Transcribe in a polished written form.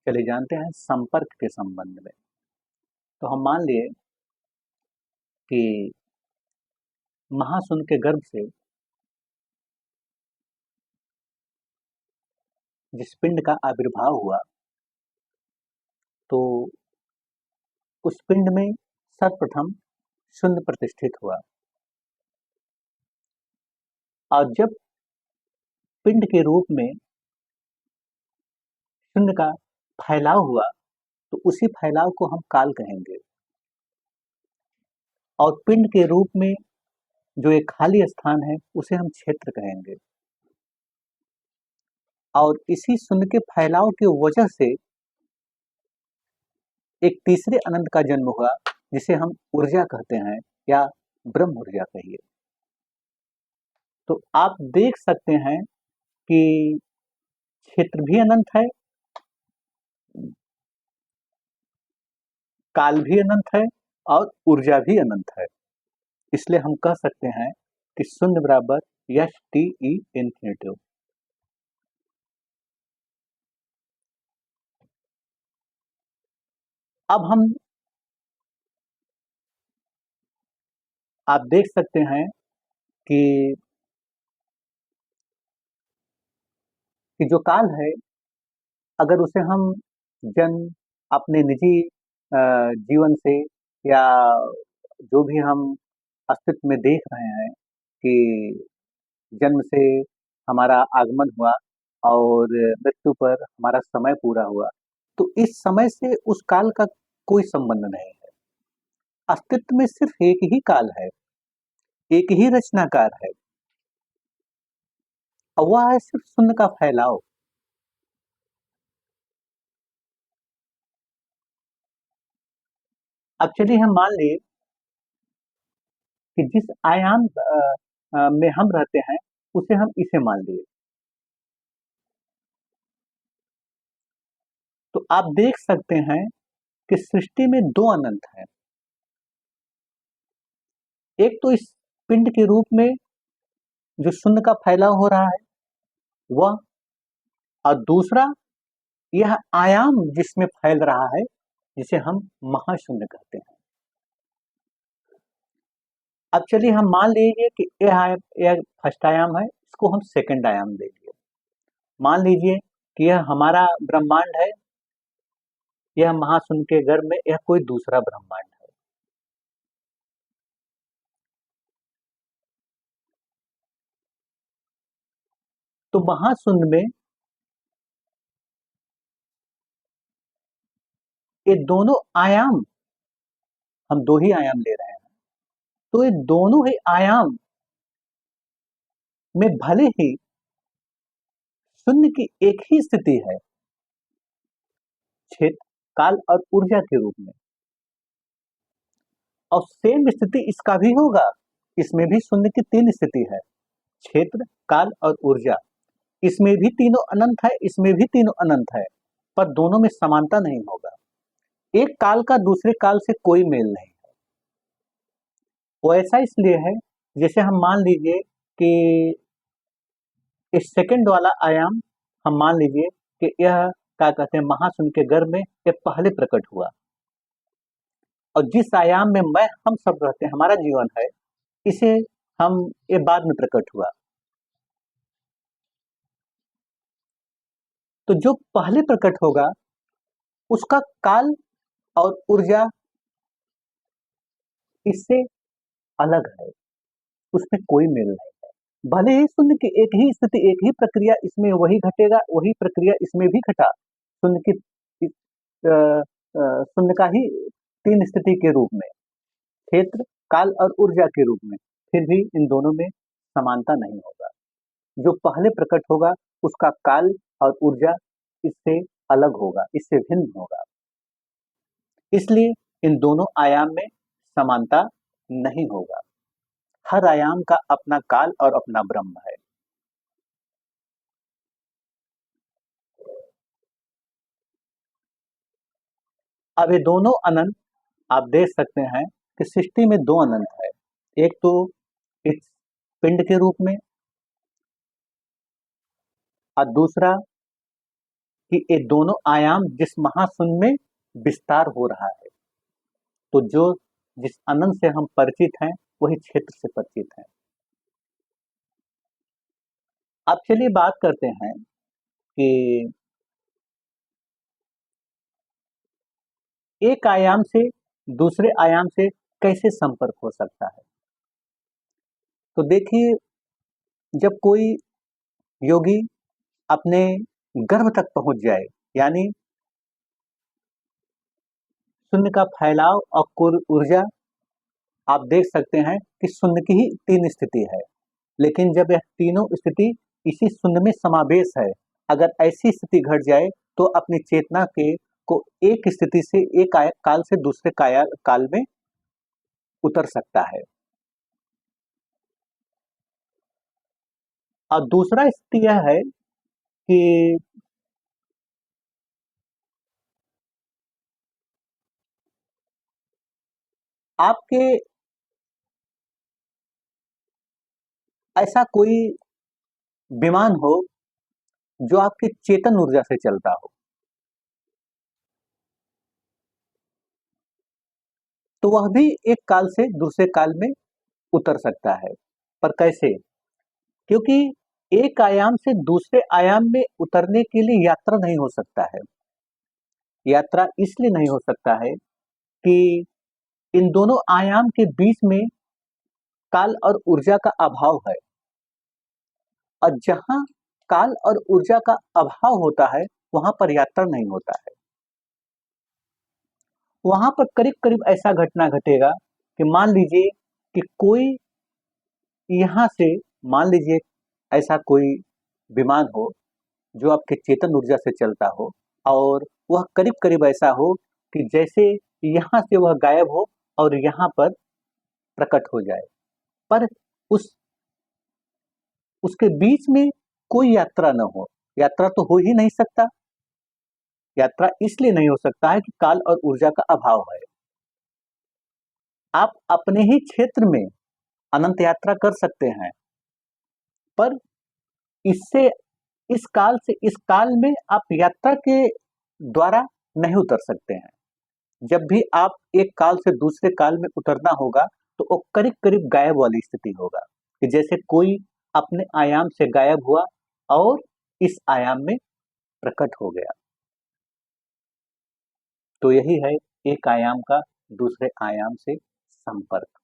चलिए जानते हैं संपर्क के संबंध में। तो हम मान लिए कि महाशून्य के गर्भ से जिस पिंड का आविर्भाव हुआ, तो उस पिंड में सर्वप्रथम शून्य प्रतिष्ठित हुआ, और जब पिंड के रूप में शून्य का फैलाव हुआ, तो उसी फैलाव को हम काल कहेंगे। और पिंड के रूप में जो एक खाली स्थान है, उसे हम क्षेत्र कहेंगे। और इसी शून्य के फैलाव की वजह से एक तीसरे अनंत का जन्म हुआ, जिसे हम ऊर्जा कहते हैं या ब्रह्म ऊर्जा कहिए। तो आप देख सकते हैं कि क्षेत्र भी अनंत है, काल भी अनंत है और ऊर्जा भी अनंत है। इसलिए हम कह सकते हैं कि शून्य बराबर एच टी ई इन्फिनिटिव। अब हम आप देख सकते हैं कि जो काल है, अगर उसे हम जन्म अपने निजी जीवन से या जो भी हम अस्तित्व में देख रहे हैं कि जन्म से हमारा आगमन हुआ और मृत्यु पर हमारा समय पूरा हुआ, तो इस समय से उस काल का कोई संबंध नहीं है। अस्तित्व में सिर्फ एक ही काल है, एक ही रचनाकार है, और वह है सिर्फ शून्य का फैलाव। अब चलिए हम मान लिए कि जिस आयाम में हम रहते हैं, उसे हम इसे मान लिए। तो आप देख सकते हैं कि सृष्टि में दो अनंत हैं। एक तो इस पिंड के रूप में जो शून्य का फैलाव हो रहा है वह, और दूसरा यह आयाम जिसमें फैल रहा है, जिसे हम महाशून्य कहते हैं। अब चलिए हम मान लीजिए कि यह फर्स्ट आयाम है, इसको हम सेकंड आयाम ले लिए। मान लीजिए कि यह हमारा ब्रह्मांड है, यह महाशून्य के गर्भ में यह कोई दूसरा ब्रह्मांड है। तो महाशून्य में ये दोनों आयाम, हम दो ही आयाम ले रहे हैं, तो ये दोनों ही आयाम में भले ही शून्य की एक ही स्थिति है, क्षेत्र, काल और ऊर्जा के रूप में, और सेम स्थिति इसका भी होगा। इसमें भी शून्य की तीन स्थिति है, क्षेत्र, काल और ऊर्जा। इसमें भी तीनों अनंत है, इसमें भी तीनों अनंत है, पर दोनों में समानता नहीं होगा। एक काल का दूसरे काल से कोई मेल नहीं है। वो ऐसा इसलिए है, जैसे हम मान लीजिए कि इस सेकंड वाला आयाम, हम मान लीजिए कि यह क्या कहते हैं, महाशून्य के गर्भ में यह पहले प्रकट हुआ, और जिस आयाम में मैं हम सब रहते हैं, हमारा जीवन है, इसे हम ये बाद में प्रकट हुआ। तो जो पहले प्रकट होगा उसका काल और ऊर्जा इससे अलग है, उसमें कोई मेल नहीं है। भले ही शून्य की एक ही स्थिति, एक ही प्रक्रिया इसमें वही घटेगा, वही प्रक्रिया इसमें भी घटा। शून्य की शून्य का ही तीन स्थिति के रूप में, क्षेत्र, काल और ऊर्जा के रूप में, फिर भी इन दोनों में समानता नहीं होगा। जो पहले प्रकट होगा उसका काल और ऊर्जा इससे अलग होगा, इससे भिन्न होगा। इसलिए इन दोनों आयाम में समानता नहीं होगा। हर आयाम का अपना काल और अपना ब्रह्म है। अब ये दोनों अनंत आप देख सकते हैं कि सृष्टि में दो अनंत है। एक तो इस पिंड के रूप में, और दूसरा कि ये दोनों आयाम जिस महाशून्य में विस्तार हो रहा है। तो जो जिस अनंत से हम परिचित हैं वही क्षेत्र से परिचित हैं। अब चलिए बात करते हैं कि एक आयाम से दूसरे आयाम से कैसे संपर्क हो सकता है। तो देखिए, जब कोई योगी अपने गर्भ तक पहुंच जाए, यानी शून्य का फैलाव और कुल ऊर्जा, आप देख सकते हैं कि शून्य की ही 3 स्थिति है, लेकिन जब यह तीनों स्थिति इसी शून्य में समावेश है, अगर ऐसी स्थिति घट जाए तो अपनी चेतना के को एक स्थिति से एक काल से दूसरे काल में उतर सकता है। और दूसरा स्थिति यह है कि आपके ऐसा कोई विमान हो जो आपकी चेतन ऊर्जा से चलता हो, तो वह भी एक काल से दूसरे काल में उतर सकता है। पर कैसे? क्योंकि एक आयाम से दूसरे आयाम में उतरने के लिए यात्रा नहीं हो सकता है। यात्रा इसलिए नहीं हो सकता है कि इन दोनों आयाम के बीच में काल और ऊर्जा का अभाव है, और जहां काल और ऊर्जा का अभाव होता है वहां पर यात्रा नहीं होता है। वहां पर करीब करीब ऐसा घटना घटेगा कि मान लीजिए कि कोई यहां से, मान लीजिए ऐसा कोई विमान हो जो आपके चेतन ऊर्जा से चलता हो, और वह करीब करीब ऐसा हो कि जैसे यहाँ से वह गायब हो और यहाँ पर प्रकट हो जाए, पर उस उसके बीच में कोई यात्रा न हो। यात्रा तो हो ही नहीं सकता। यात्रा इसलिए नहीं हो सकता है कि काल और ऊर्जा का अभाव है। आप अपने ही क्षेत्र में अनंत यात्रा कर सकते हैं, पर इससे इस काल से इस काल में आप यात्रा के द्वारा नहीं उतर सकते हैं। जब भी आप एक काल से दूसरे काल में उतरना होगा तो वो करीब करीब गायब वाली स्थिति होगा, कि जैसे कोई अपने आयाम से गायब हुआ और इस आयाम में प्रकट हो गया। तो यही है एक आयाम का दूसरे आयाम से संपर्क।